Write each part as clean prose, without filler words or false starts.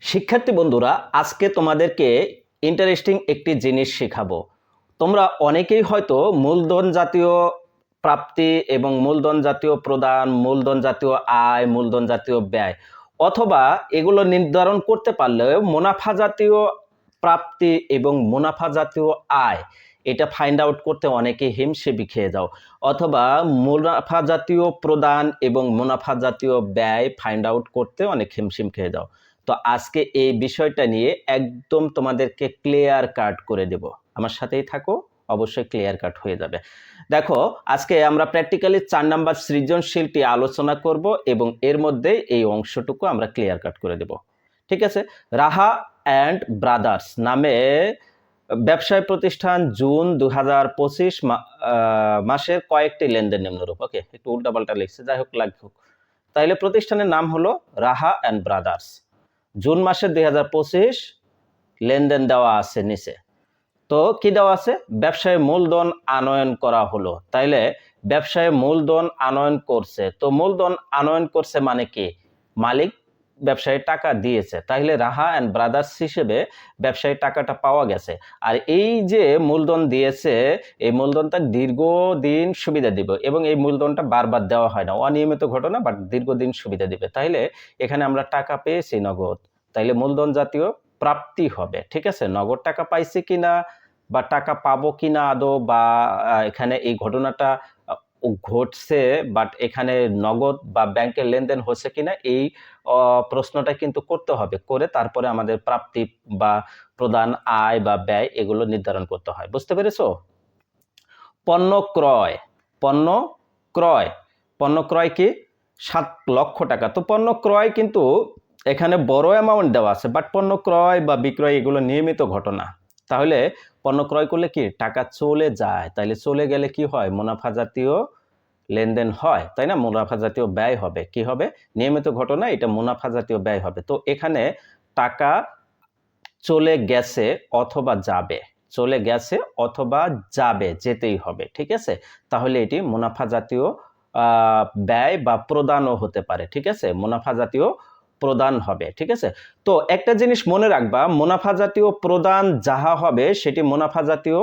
শিক্ষার্থী বন্ধুরা, আজকে তোমাদেরকে ইন্টারেস্টিং একটি জিনিস শেখাবো। তোমরা অনেকেই হয়তো মূলধন জাতীয় প্রাপ্তি এবং মূলধন জাতীয় প্রদান, মূলধন জাতীয় আয়, মূলধন জাতীয় ব্যয় অথবা এগুলো নির্ধারণ করতে পারলেও মুনাফা জাতীয় প্রাপ্তি এবং মুনাফা জাতীয় আয় এটা ফাইন্ড আউট করতে অনেকে হিমশিম খেয়ে যাও, অথবা মুনাফা জাতীয় প্রদান এবং মুনাফা জাতীয় ব্যয় ফাইন্ড আউট করতে অনেক হিমশিম খেয়ে যাও। তো আজকে এই বিষয়টা নিয়ে একদম তোমাদেরকে ক্লিয়ার কাট করে দেব। আমার সাথেই থাকো, অবশ্যই ক্লিয়ার কাট হয়ে যাবে। দেখো, আজকে আমরা প্র্যাকটিক্যালি 4 নাম্বার সৃজনশীলটি আলোচনা করব এবং এর মধ্যে এই অংশটুকু আমরা ক্লিয়ার কাট করে দেব। ঠিক আছে। রাহা অ্যান্ড ব্রাদার্স নামে ব্যবসায় প্রতিষ্ঠান জুন 2025 মাসের কয়েকটি লেনদেন নিম্নরূপ। ওকে, একটু উল্টাপাল্টা লিখছে, যাই হোক লাগুক। তাইলে প্রতিষ্ঠানের নাম হলো রাহা অ্যান্ড ব্রাদার্স। জুন মাসের 2025 লেনদেন দেওয়া আছে নিচে। তো কি দেওয়া আছে? ব্যবসায় মূলধন আনয়ন করা হলো। তাইলে ব্যবসায় মূলধন আনয়ন করছে, তো মূলধন আনয়ন করছে মানে কি? মালিক ব্যবসায়ী টাকা দিয়েছে, তাহলে রাহা অ্যান্ড ব্রাদার্স হিসেবে ব্যবসায়ী টাকাটা পাওয়া গেছে। আর এই যে মূলধন দিয়েছে, এই মূলধনটা দীর্ঘদিন সুবিধা দিবে এবং এই মূলধনটা বারবার দেওয়া হয় না, অনিয়মিত ঘটনা, বাট দীর্ঘদিন সুবিধা দিবে। তাইলে এখানে আমরা টাকা পেয়েছি নগদ, তাইলে মূলধন জাতীয় প্রাপ্তি হবে। ঠিক আছে, নগদ টাকা পাইছি কিনা বা টাকা পাবো কিনা আদৌ, বা এখানে এই ঘটনাটা ঘটছে বাট এখানে নগদ বা ব্যাংকের লেনদেন হচ্ছে কিনা, এই প্রশ্নটা কিন্তু করতে হবে, করে তারপরে আমাদের প্রাপ্তি বা প্রদান, আয় বা ব্যয় এগুলো নির্ধারণ করতে হয়। বুঝতে পেরেছো? পণ্য ক্রয়, পণ্য ক্রয়, পণ্য ক্রয় কি? 7 লক্ষ টাকা। তো পণ্য ক্রয় কিন্তু এখানে বড় অ্যামাউন্ট দেওয়া আছে, বাট পণ্য ক্রয় বা বিক্রয় এগুলো নিয়মিত ঘটনা। তাহলে পণ্য ক্রয় করলে কি? টাকা চলে যায়, তাইলে চলে গেলে কি হয়? মুনাফা জাতীয় লেনদেন হয়, তাই না? মুনাফা জাতীয় ব্যয় হবে। কি হবে? নিয়মিত ঘটনা, এটা মুনাফা জাতীয় ব্যয় হবে। তো এখানে টাকা চলে গেছে অথবা যাবে, চলে গেছে অথবা যাবে, যেতেই হবে। ঠিক আছে, তাহলে এটি মুনাফা জাতীয় ব্যয় বা প্রদানও হতে পারে। ঠিক আছে, মুনাফা জাতীয় প্রদান হবে। ঠিক আছে, তো একটা জিনিস মনে রাখবা, মুনাফা জাতীয় প্রদান যাহা হবে সেটি মুনাফা জাতীয়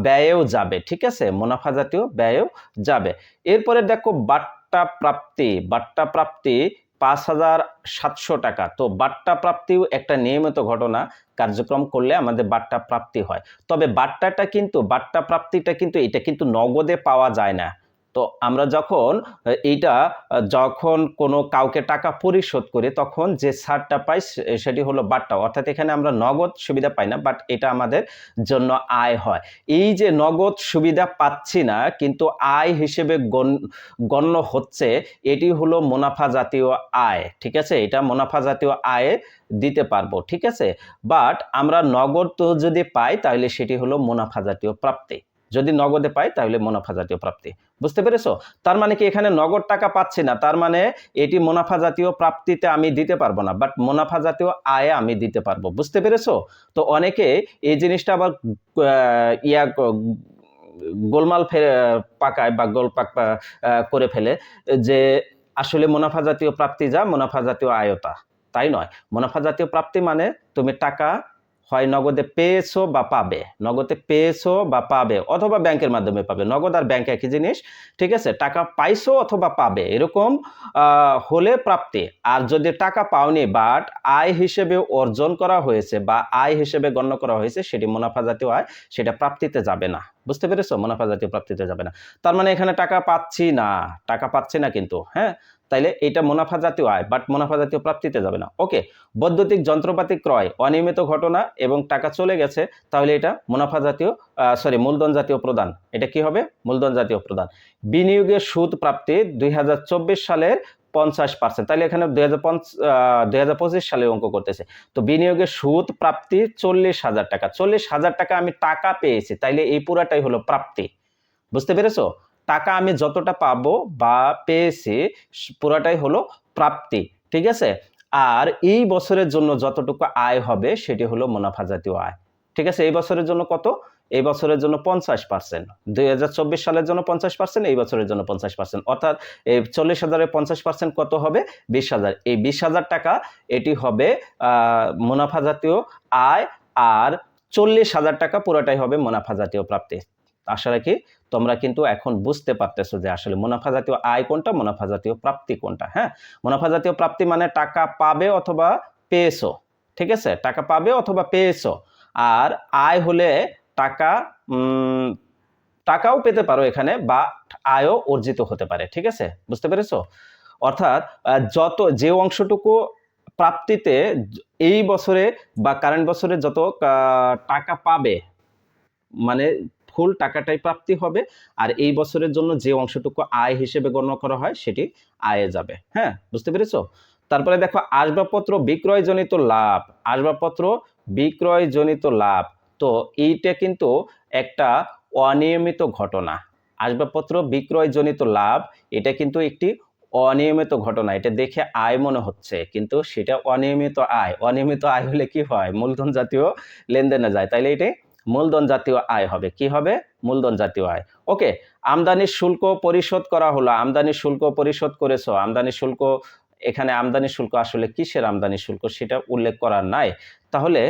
ব্যয়েও যাবে। ঠিক আছে, মুনাফা জাতীয় ব্যয়েও যাবে। এরপরে দেখো বাট্টা প্রাপ্তি, বাট্টা প্রাপ্তি 5,700 টাকা। তো বাট্টা প্রাপ্তিও একটা নিয়মিত ঘটনা, কার্যক্রম করলে আমাদের বাট্টা প্রাপ্তি হয়। তবে বাট্টা প্রাপ্তিটা কিন্তু এটা কিন্তু নগদে পাওয়া যায় না। তো আমরা যখন কোনো কাউকে টাকা পরিশোধ করি তখন যে ছাড়টা পাই সেটি হলো বাট্টা, অর্থাৎ এখানে আমরা নগদ সুবিধা পাই না, বাট এটা আমাদের জন্য আয় হয়। এই যে নগদ সুবিধা পাচ্ছি না কিন্তু আয় হিসেবে গণ্য হচ্ছে, এটি হলো মুনাফা জাতীয় আয়। ঠিক আছে, এটা মুনাফা জাতীয় আয়ে দিতে পারবো। ঠিক আছে, বাট আমরা নগদ তো যদি পাই তাহলে সেটি হলো মুনাফা জাতীয় প্রাপ্তি। যদি নগদে পাই তাহলে মুনাফা জাতীয় প্রাপ্তি। বুঝতে পেরেছো? তার মানে কি এখানে নগদ টাকা পাচ্ছি না, তার মানে এটি মুনাফা জাতীয় প্রাপ্তিতে আমি দিতে পারবো না, বাট মুনাফা জাতীয় আয়ে আমি দিতে পারবো। বুঝতে পেরেছো? তো অনেকে এই জিনিসটা আবার গোলমাল পাকায় বা গোলপাক করে ফেলে যে আসলে মুনাফা জাতীয় প্রাপ্তি যা, মুনাফা জাতীয় আয়তা তাই নয়। মুনাফা জাতীয় প্রাপ্তি মানে তুমি টাকা হয় নগদে পেয়েছো বা পাবে, নগদে পেয়েছো বা পাবে, অথবা ব্যাংকের মাধ্যমে পাবে। নগদ আর ব্যাংক একই জিনিস। ঠিক আছে, টাকা পাইছো অথবা পাবে, এরকম হলে প্রাপ্তি। আর যদি টাকা পাওনি বাট আয় হিসেবে অর্জন করা হয়েছে বা আয় হিসেবে গণ্য করা হয়েছে, সেটি মুনাফা জাতীয় আয়, সেটা প্রাপ্তিতে যাবে না। বুঝতে পেরেছো? মুনাফা জাতীয় প্রাপ্তিতে যাবে না। তার মানে এখানে টাকা পাচ্ছি না, টাকা পাচ্ছি না কিন্তু, হ্যাঁ, তাইলে এটা মুনাফা জাতীয় আয়, বাট মুনাফা জাতীয় প্রাপ্তিতে যাবে না। ওকে, বৈদ্যুতিক যন্ত্রপাতি ক্রয় অনিয়মিত ঘটনা এবং টাকা চলে গেছে, তাহলে এটা মুনাফা জাতীয় মূলধন জাতীয় প্রদান। এটা কি হবে? মূলধন জাতীয় প্রদান। বিনিয়োগের সুদ প্রাপ্তি 2024 সালের 50%, তাহলে এখানে 2025 সালে অঙ্ক করতেছে। তো বিনিয়োগের সুদ প্রাপ্তি 40,000 টাকা। 40,000 টাকা আমি টাকা পেয়েছি, তাইলে এই পুরাটাই হলো প্রাপ্তি। বুঝতে পেরেছো? টাকা আমি যতটা পাবো বা পেয়েছি পুরাটাই হলো প্রাপ্তি। ঠিক আছে, আর এই বছরের জন্য যতটুকু আয় হবে সেটি হলো মুনাফা জাতীয় আয়। ঠিক আছে, এই বছরের জন্য কত? এই বছরের জন্য 50%, 2024 সালের জন্য 50%, এই বছরের জন্য 50%, অর্থাৎ এই 40,000-এর 50% কত হবে? 20,000। এই 20,000 টাকা এটি হবে মুনাফা জাতীয় আয়, আর 40,000 টাকা পুরোটাই হবে মুনাফা জাতীয় প্রাপ্তি। আশা রাখি তোমরা কিন্তু এখন বুঝতে পারতেছো যে আসলে মুনাফা জাতীয় আয় কোনটা, মুনাফা জাতীয় প্রাপ্তি কোনটা। হ্যাঁ, মুনাফা জাতীয় প্রাপ্তি মানে টাকা পাবে অথবা পেয়েছো, ঠিক আছে, টাকা পাবে অথবা পেয়েছো। আর আয় হলে টাকা টাকাও পেতে পারো এখানে, বা আয়ও অর্জিত হতে পারে, ঠিক আছে, বুঝতে পেরেছো? অর্থাৎ যত যে অংশটুকু প্রাপ্তিতে এই বছরে বা কারেন্ট বছরে যত টাকা পাবে, মানে ফুল টাকাটাই প্রাপ্তি হবে, আর এই বছরের জন্য যে অংশটুকু আয় হিসেবে গণ্য করা হয় সেটি আয়ে যাবে। হ্যাঁ, বুঝতে পেরেছো? তারপরে দেখো আসবাবপত্র বিক্রয়জনিত লাভ, আসবাবপত্র বিক্রয়জনিত লাভ, তো এইটা কিন্তু একটা অনিয়মিত ঘটনা। আসবাবপত্র বিক্রয়জনিত লাভ এটা কিন্তু একটি অনিয়মিত ঘটনা। এটা দেখে আয় মনে হচ্ছে, কিন্তু সেটা অনিয়মিত আয়। অনিয়মিত আয় হলে কি হয়? মূলধন জাতীয় লেনদেনে যায়, তাইলে এটি মূলধন জাতীয় আয় হবে। কি হবে? মূলধন জাতীয় আয়। ওকে, আমদানি শুল্ক পরিশোধ করা হলো, আমদানি শুল্ক পরিশোধ করেছো। আমদানি শুল্ক, এখানে আমদানি শুল্ক আসলে কিসের আমদানি শুল্ক সেটা উল্লেখ করা নাই। তাহলে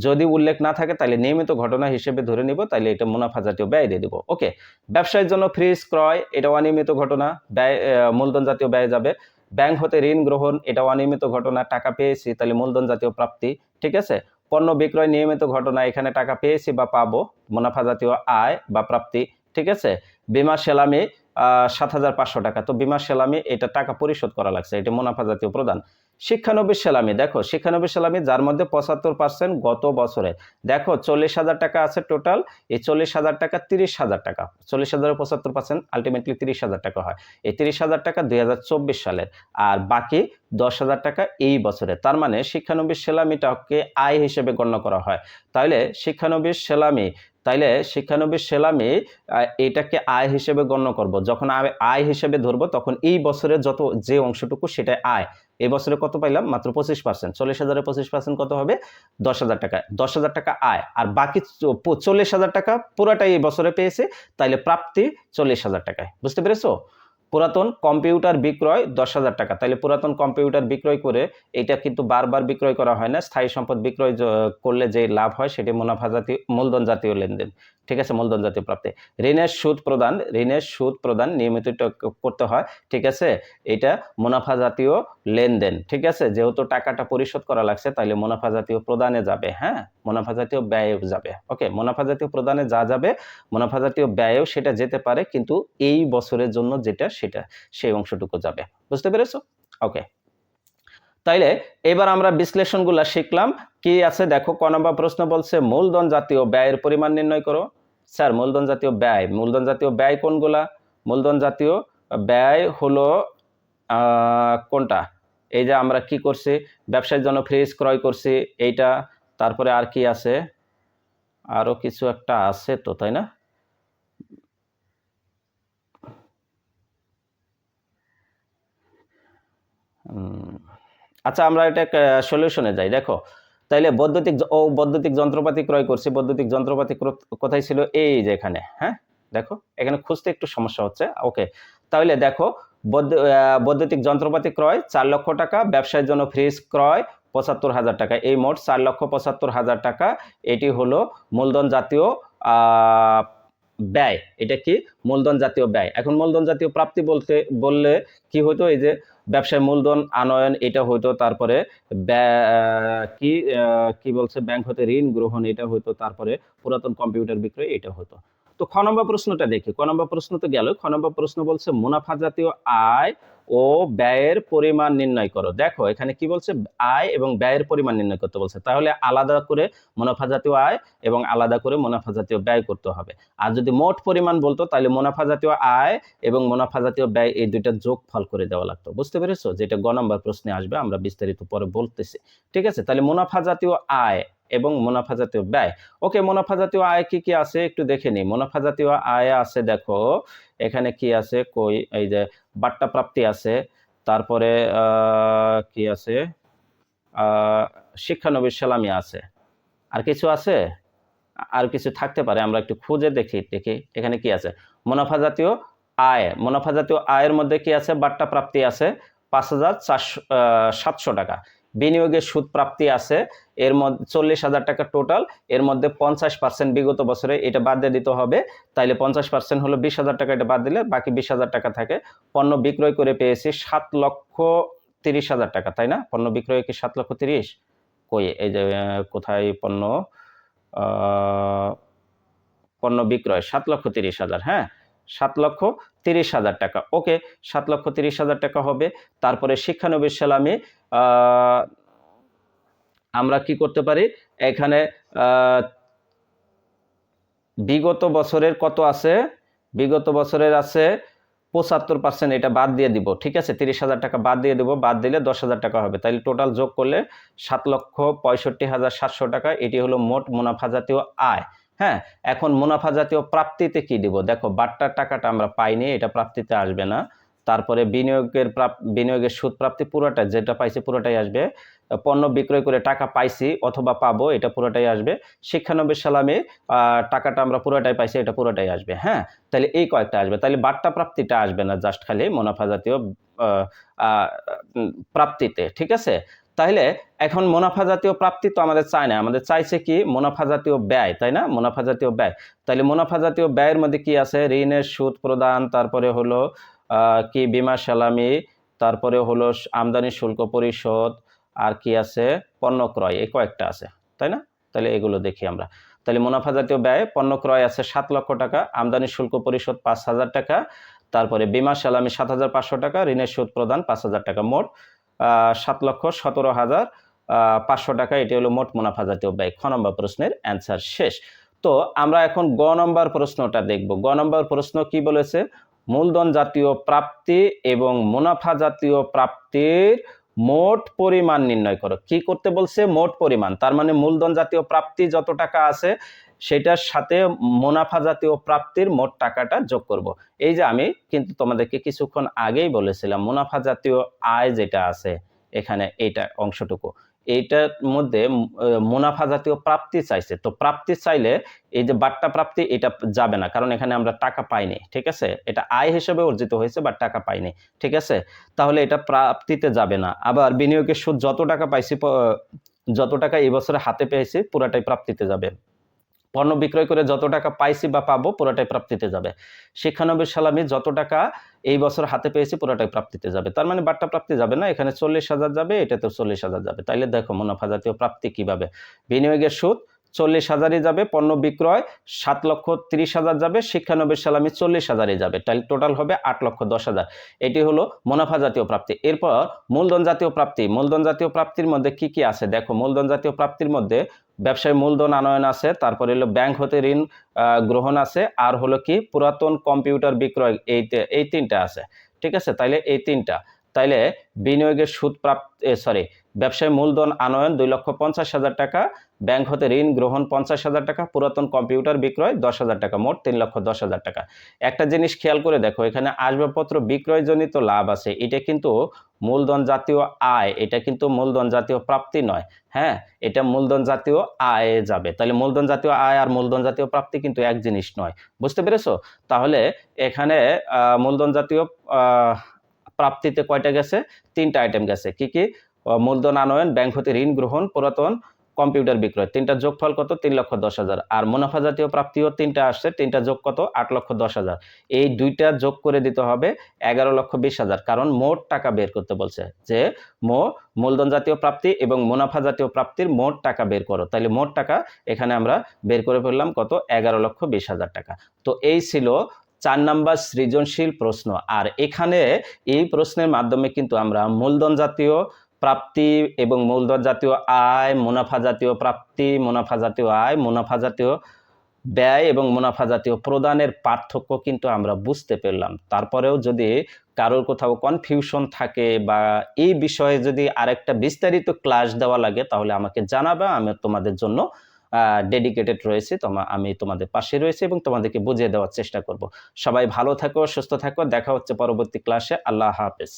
যদি উল্লেখ না থাকে তাহলে নিয়মিত ঘটনা হিসেবে ধরে নিব, তাহলে এটা মুনাফা জাতীয় ব্যয় দিয়ে দিব। ওকে, ব্যবসায়ের জন্য ফ্রিজ ক্রয়, এটা অনিয়মিত ঘটনা, ব্যয় মূলধন জাতীয় ব্যয় যাবে। ব্যাংক হতে ঋণ গ্রহণ, এটা অনিয়মিত ঘটনা, টাকা পেয়েছি তাহলে মূলধন জাতীয় প্রাপ্তি, ঠিক আছে। পণ্য বিক্রয় নিয়মিত ঘটনা, এখানে টাকা পেয়েছি বা পাবো, মুনাফা জাতীয় আয় বা প্রাপ্তি, ঠিক আছে। বীমা সেলামি 7,500 টাকা, তো বীমা সেলামি এটা টাকা পরিশোধ করা লাগছে, এটা মুনাফা জাতীয় প্রদান। শিক্ষানবিশ সেলামি, দেখো শিক্ষানবিশ সেলামি যার মধ্যে 75% গত বছরে, দেখো 40,000 টাকা আছে টোটাল, এই 40,000 টাকা 30,000 টাকা, 40,000-এর 75% আলটিমেটলি 30,000 টাকা হয়। এই 30,000 টাকা 2024 সালের, আর বাকি 10,000 টাকা এই বছরে। তার মানে শিক্ষানবিশ সেলামিটাকে আয় হিসেবে গণ্য করা হয়। তাহলে শিক্ষানবিশ সেলামি, তাইলে শিক্ষানবিশ সেলামি এটাকে আয় হিসেবে গণ্য করব। যখন আয় হিসেবে ধরবো তখন এই বছরের যত যে অংশটুকু সেটা আয়। এই বছরে কত পাইলাম? মাত্র 25%। 40,000-এর 25% কত হবে? 10,000 টাকা। 10,000 টাকা আয়, আর বাকি 40,000 টাকা পুরাটাই এই বছরে পেয়েছে, তাইলে প্রাপ্তি 40,000 টাকায়। বুঝতে পেরেছো? পুরাতন কম্পিউটার বিক্রয় 10,000 টাকা, তাইলে পুরাতন কম্পিউটার বিক্রয় করে, এটা কিন্তু বারবার বিক্রয় করা হয় না, স্থায়ী সম্পদ বিক্রয় করলে যে লাভ হয় সেটি মুনাফা জাতীয় মূলধন জাতীয় লেনদেন, ঠিক আছে, মূলধন জাতীয় প্রাপ্তি। ঋণের সুদ প্রদান, ঋণের সুদ প্রদান নিয়মিত করতে হয়, ঠিক আছে, এটা মুনাফা জাতীয় লেনদেন, ঠিক আছে। যেহেতু টাকাটা পরিশোধ করা লাগছে তাইলে মুনাফা জাতীয় প্রদানে যাবে। হ্যাঁ, মুনাফা জাতীয় ব্যয়ে যাবে। ওকে, মুনাফা জাতীয় প্রদানে যা যাবে, মুনাফা জাতীয় ব্যয়েও সেটা যেতে পারে, কিন্তু এই বছরের জন্য যেটা সেটা সেই অংশটুকু যাবে। বুঝতে পেরেছো? ওকে, তাইলে এবার আমরা বিশ্লেষণগুলো শিখলাম। কি আছে দেখো, ক নম্বর প্রশ্ন বলছে মূলধন জাতীয় ব্যয়ের পরিমাণ নির্ণয় করো। স্যার মূলধন জাতীয় ব্যয়, মূলধন জাতীয় ব্যয় কোনগুলা? মূলধন জাতীয় ব্যয় হলো কোনটা? এই যে আমরা কি করছি, ব্যবসার জন্য ফ্রিজ ক্রয় করছি এইটা, তারপরে আর কি আছে, আরো কিছু একটা আছে তো, তাই না? আচ্ছা, আমরা এটা সলিউশনে যাই। দেখো, তাইলে বৈদ্যুতিক যন্ত্রপাতি ক্রয় করছি। বৈদ্যুতিক যন্ত্রপাতি কোথায় ছিল? এই যে এখানে। হ্যাঁ, দেখো এখানে খুঁজতে একটু সমস্যা হচ্ছে। ওকে, তাহলে দেখো বৈদ্যুতিক যন্ত্রপাতি ক্রয় 4 লক্ষ টাকা, ব্যবসায়ের জন্য ফ্রিজ ক্রয় 75,000 টাকা, এই মোট 4,75,000 টাকা। এটি হলো মূলধন জাতীয় ব্যয়। এটা কি? মূলধন জাতীয় ব্যয়। এখন মূলধন জাতীয় প্রাপ্তি বলতে বললে কি হতো? এই যে ব্যবসায় মূলধন আনয়ন এটা হইতো, তারপরে কি কি বলছে, ব্যাংক হতে ঋণ গ্রহণ এটা হইতো, তারপরে পুরাতন কম্পিউটার বিক্রয় এটা হতো। তো খ নম্বর প্রশ্নটা দেখি। ক নম্বর প্রশ্ন তো গেল, খ নম্বর প্রশ্ন বলছে মুনাফা জাতীয় আয় ও ব্যয়ের পরিমাণ নির্ণয় করো। দেখো এখানে কি বলছে, আয় এবং ব্যয়ের পরিমাণ নির্ণয় করতে বলছে, তাহলে আলাদা করে মুনাফা জাতীয় আয় এবং আলাদা করে মুনাফা জাতীয় ব্যয় করতে হবে। আর যদি মোট পরিমাণ বলতো তাহলে মুনাফা জাতীয় আয় এবং মুনাফা জাতীয় ব্যয় এই দুইটা যোগফল করে দেওয়া লাগতো। বুঝতে পেরেছো? যেটা গ নম্বর প্রশ্নে আসবে, আমরা বিস্তারিত পরে বলতেছি, ঠিক আছে। তাহলে মুনাফা জাতীয় আয় এবং মুনাফা জাতীয় ব্যয়। ওকে, মুনাফা জাতীয় আয় কি কি আছে একটু দেখে নিই। মুনাফা জাতীয় আয় আছে, দেখো এখানে কি আছে, কই, এই যে বাট্টা প্রাপ্তি আছে, তারপরে কি আছে, শিক্ষানবিশ সেলামি আছে, আর কিছু আছে? আর কিছু থাকতে পারে, আমরা একটু খুঁজে দেখি এখানে কি আছে। মুনাফা জাতীয় আয়ের মধ্যে কি আছে, বাট্টা প্রাপ্তি আছে 5,700 টাকা, বিনিয়োগের সুদ প্রাপ্তি আছে এর মধ্যে 40,000 টাকা টোটাল, এর মধ্যে 50% বিগত বছরে, এটা বাদ দিয়ে দিতে হবে, তাইলে 50% হলো 20,000 টাকা, এটা বাদ দিলে বাকি 20,000 টাকা থাকে। পণ্য বিক্রয় করে পেয়েছি 7,30,000 টাকা, তাই না? পণ্য বিক্রয় কি 7,30,000? কই এই যে কোথায় পণ্য বিক্রয় 7,30,000, হ্যাঁ 7,30,000 টাকা, ওকে 7,30,000 টাকা হবে। তারপরে শিক্ষানবিশ সালামি আমরা কি করতে পারি, এখানে বিগত বছরের কত আছে, বিগত বছরের আছে 75%, এটা বাদ দিয়ে দিব, ঠিক আছে 30,000 টাকা বাদ দিয়ে দিব, বাদ দিলে 10,000 টাকা হবে, তাইলে টোটাল যোগ করলে 7,65,700 টাকা, এটি হলো মোট মুনাফা জাতীয় আয়। হ্যাঁ, এখন মুনাফা জাতীয় প্রাপ্তিতে কি দিব, দেখো বাট্টার টাকাটা আমরা পাইনি, এটা প্রাপ্তিতে আসবে না। তারপরে বিনিয়োগের সুদ প্রাপ্তি পুরোটা যেটা পাইছি পুরোটাই আসবে। পণ্য বিক্রয় করে টাকা পাইছি অথবা পাবো, এটা পুরোটাই আসবে। শিক্ষানবিশ সালামে টাকাটা আমরা পুরোটাই পাইছি, এটা পুরোটাই আসবে। হ্যাঁ, তাহলে এই কয়েকটা আসবে, তাহলে বাট্টা প্রাপ্তিটা আসবে না, জাস্ট খালি মুনাফা জাতীয় প্রাপ্তিতে, ঠিক আছে। তাহলে এখন মুনাফা জাতীয় প্রাপ্তি তো আমাদের চাই না, আমাদের চাইছে কি মুনাফা জাতীয় ব্যয়, তাই না? মুনাফা জাতীয় ব্যয়, তাহলে মুনাফা জাতীয় ব্যয়ের মধ্যে কি আছে, ঋণের সুদ প্রদান, তারপরে হলো কি বীমা সালামি, তারপরে হলো আমদানি শুল্ক পরিশোধ, আর কি আছে পণ্য ক্রয়, এই কয়েকটা আছে, তাই না? তাহলে এগুলো দেখি আমরা। তাহলে মুনাফা জাতীয় ব্যয় পণ্য ক্রয় আছে 7 লক্ষ টাকা, আমদানি শুল্ক পরিশোধ 5,000 টাকা, তারপরে বীমা সালামি 7,500 টাকা, ঋণের সুদ প্রদান 5,000 টাকা, মোট 7,17,500 টাকা, এটি হলো মোট মুনাফা জাতীয় ব্যয়। খ নম্বর প্রশ্নের অ্যান্সার শেষ। তো আমরা এখন গ নম্বর প্রশ্নটা দেখব। গ নম্বর প্রশ্ন কি বলেছে, মূলধন জাতীয় প্রাপ্তি এবং মুনাফা জাতীয় প্রাপ্তির মোট পরিমাণ নির্ণয় করো। কি করতে বলছে, মোট পরিমাণ, তার মানে মূলধন জাতীয় প্রাপ্তি যত টাকা আছে সেটার সাথে মুনাফা জাতীয় প্রাপ্তির মোট টাকাটা যোগ করব। এই যে আমি কিন্তু তোমাদেরকে কিছুক্ষণ আগেই বলেছিলাম মুনাফা জাতীয় আয় যেটা আছে এখানে, এইটা অংশটুকু, এইটার মধ্যে মুনাফা জাতীয় প্রাপ্তি চাইছে, তো প্রাপ্তি চাইলে এই যে বাট্টা প্রাপ্তি এটা যাবে না, কারণ এখানে আমরা টাকা পাইনি, ঠিক আছে, এটা আয় হিসেবে অর্জিত হয়েছে বাট টাকা পাইনি, ঠিক আছে, তাহলে এটা প্রাপ্তিতে যাবে না। আবার বিনিয়োগের সুদ যত টাকা পাইছি, যত টাকা এই বছরে হাতে পেয়েছি পুরাটাই প্রাপ্তিতে যাবে। পণ্য বিক্রয় করে যত টাকা পাইছি বা পাবো পুরোটাই প্রাপ্তিতে যাবে। শিক্ষানবিশ সালামি যত টাকা এই বছর হাতে পেয়েছি পুরোটাই প্রাপ্তিতে যাবে, তার মানে বাট্টা প্রাপ্তি যাবে না, এখানে 40,000 যাবে, এটাতে 40,000 যাবে। তাইলে দেখো মুনাফা জাতীয় প্রাপ্তি কিভাবে, বিনিয়োগের সুদ 40,000ই যাবে, পণ্য বিক্রয় 7,30,000 যাবে, শিক্ষানবিশ সালামি 40,000ই যাবে, তাহলে টোটাল হবে 8,10,000। এটি হলো মুনাফা জাতীয় প্রাপ্তি। এরপর মূলধন জাতীয় প্রাপ্তি, মূলধন জাতীয় প্রাপ্তির মধ্যে কি কি আছে দেখো, মূলধন জাতীয় প্রাপ্তির মধ্যে ব্যবসায় মূলধন আনয়ন আছে, তারপরে হলো ব্যাংক হতে ঋণ গ্রহণ আছে, আর হলো কি পুরাতন কম্পিউটার বিক্রয়, এই তিনটা আছে, ঠিক আছে। তাইলে এই তিনটা, তাইলে বিনিয়োগের সুদ ব্যবসায় মূলধন আনয়ন 2,50,000 টাকা, ব্যাংক হতে ঋণ গ্রহণ 50,000 টাকা, পুরাতন কম্পিউটার বিক্রয় 10,000 টাকা, মোট 3,10,000 টাকা। একটা জিনিস খেয়াল করে দেখো, এখানে আসবাবপত্র বিক্রয়জনিত লাভ আছে, এটা কিন্তু মূলধন জাতীয় আয়, এটা কিন্তু মূলধন জাতীয় প্রাপ্তি নয়। হ্যাঁ, এটা মূলধন জাতীয় আয়ে যাবে, তাহলে মূলধন জাতীয় আয় আর মূলধন জাতীয় প্রাপ্তি কিন্তু এক জিনিস নয়, বুঝতে পেরেছো? তাহলে এখানে মূলধন জাতীয় প্রাপ্তিতে কয়টা গেছে, 3টা আইটেম গেছে, কি কি, মূলধন আনয়ন, ব্যাংক হতে ঋণ গ্রহণ, পুরাতন কম্পিউটার বিক্রয়, 3টার যোগফল কত, 3,10,000। আর মুনাফা জাতীয় প্রাপ্তিও 3টা আসছে, 3টা যোগ কত, 8,10,000। এই দুইটা যোগ করে দিতে হবে 11,20,000, কারণ মোট টাকা বের করতে বলছে যে মূলধন জাতীয় প্রাপ্তি এবং মুনাফা জাতীয় প্রাপ্তির মোট টাকা বের করো, তাহলে মোট টাকা এখানে আমরা বের করে ফেললাম কত, 11,20,000 টাকা। তো এই ছিল 4 নাম্বার সৃজনশীল প্রশ্ন। আর এখানে এই প্রশ্নের মাধ্যমে কিন্তু আমরা মূলধন জাতীয় প্রাপ্তি এবং মূলধন জাতীয় আয়, মুনাফা জাতীয় প্রাপ্তি, মুনাফা জাতীয় আয়, মুনাফা জাতীয় ব্যয় এবং মুনাফা জাতীয় প্রদানের পার্থক্য কিন্তু আমরা বুঝতে পারলাম। তারপরেও যদি কারোর কোথাও কনফিউশন থাকে বা এই বিষয়ে যদি আরেকটা বিস্তারিত ক্লাস দেওয়া লাগে তাহলে আমাকে জানাবে, আমি তোমাদের জন্য ডেডিকেটেড রয়েছে, আমি তোমাদের পাশে রয়েছে এবং তোমাদেরকে বুঝিয়ে দেওয়ার চেষ্টা করব। সবাই ভালো থাকো, সুস্থ থাকো, দেখা হচ্ছে পরবর্তী ক্লাসে। আল্লাহ হাফেজ।